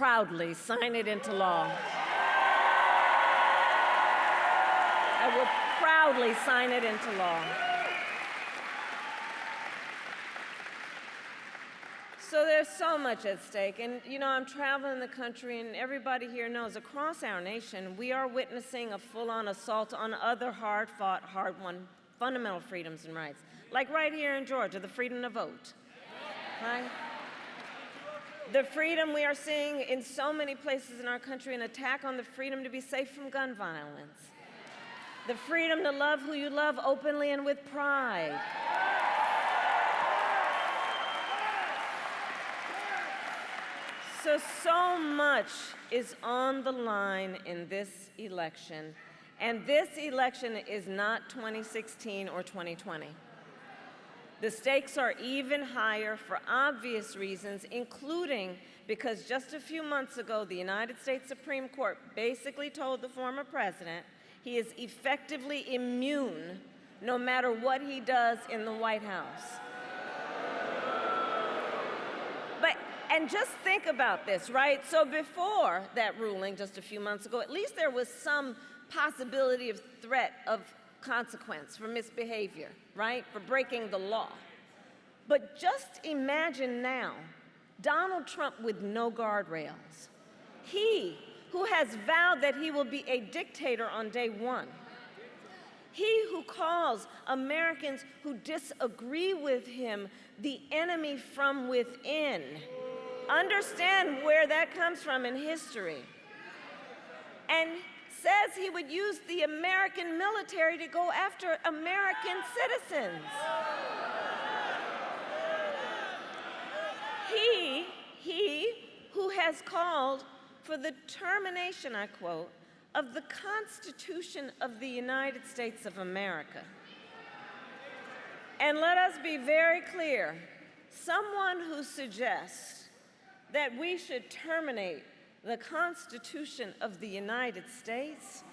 proudly sign it into law. I will proudly sign it into law. So there's so much at stake. And you know, I'm traveling the country, and everybody here knows across our nation, we are witnessing a full-on assault on other hard-fought, hard-won fundamental freedoms and rights. Like right here in Georgia, the freedom to vote, right? The freedom we are seeing in so many places in our country, an attack on the freedom to be safe from gun violence. The freedom to love who you love openly and with pride. So much is on the line in this election, and this election is not 2016 or 2020. The stakes are even higher for obvious reasons, including because just a few months ago, the United States Supreme Court basically told the former president he is effectively immune no matter what he does in the White House. And just think about this, right? So before that ruling just a few months ago, at least there was some possibility of threat of consequence for misbehavior, right? For breaking the law. But just imagine now, Donald Trump with no guardrails. He who has vowed that he will be a dictator on day one. He who calls Americans who disagree with him the enemy from within. Understand where that comes from in history. And says he would use the American military to go after American citizens. He who has called for the termination, I quote, of the Constitution of the United States of America. And let us be very clear, someone who suggests that we should terminate the Constitution of the United States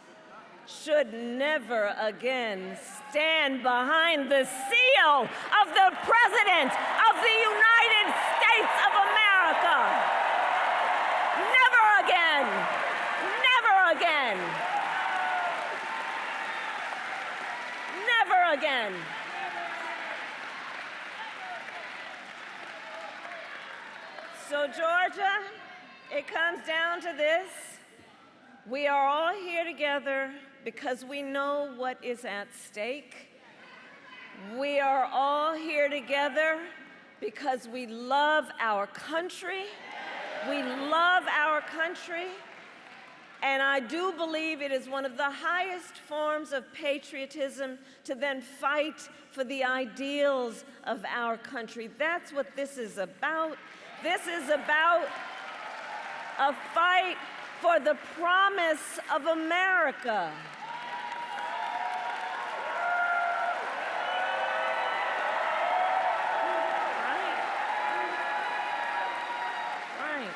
should never again stand behind the seal of the President of the United States of America. Never again. Never again. Never again. So Georgia, it comes down to this. We are all here together because we know what is at stake. We are all here together because we love our country. We love our country. And I do believe it is one of the highest forms of patriotism to then fight for the ideals of our country. That's what this is about. This is about a fight for the promise of America. Right.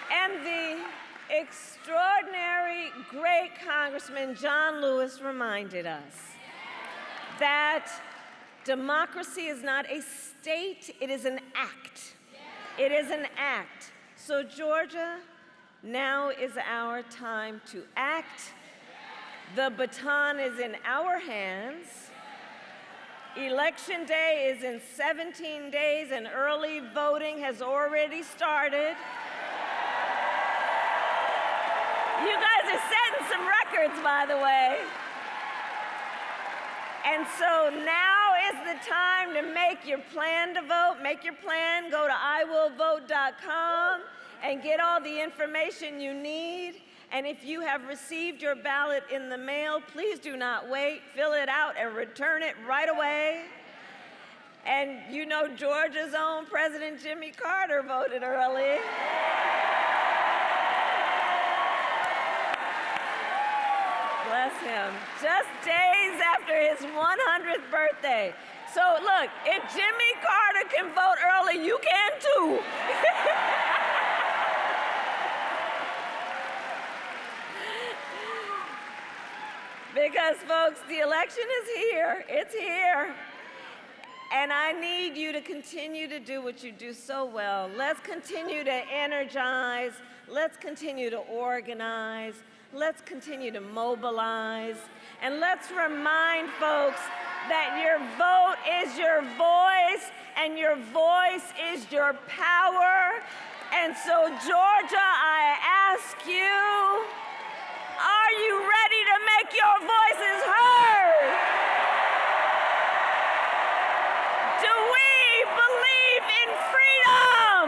And the extraordinary, great Congressman John Lewis reminded us that democracy is not a state, it is an act. It is an act. So Georgia, now is our time to act. The baton is in our hands. Election day is in 17 days and early voting has already started. You guys are setting some records, by the way. And so now is the time to make your plan to vote. Make your plan. Go to iwillvote.com and get all the information you need. And if you have received your ballot in the mail, please do not wait. Fill it out and return it right away. And you know Georgia's own President Jimmy Carter voted early. Bless him. Just days after his 100th birthday. So look, if Jimmy Carter can vote early, you can too. Because folks, the election is here. It's here. And I need you to continue to do what you do so well. Let's continue to energize. let's continue to organize, let's continue to mobilize, and let's remind folks that your vote is your voice, and your voice is your power. And so, Georgia, I ask you, are you ready to make your voices heard? Do we believe in freedom?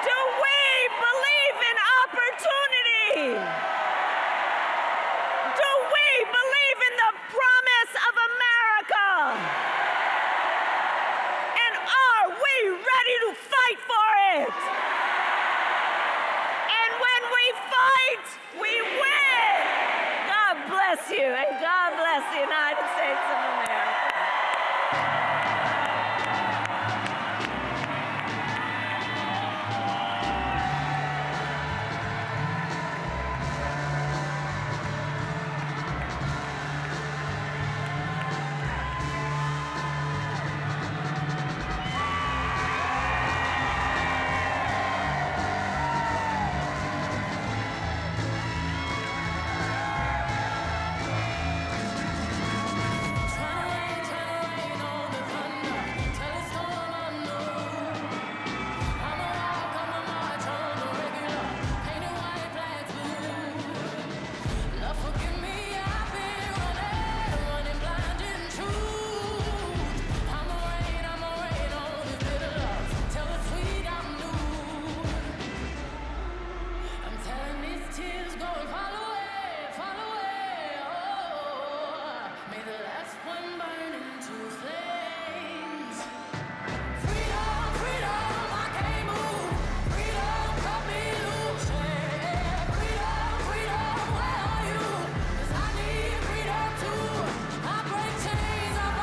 Do we believe in opportunity?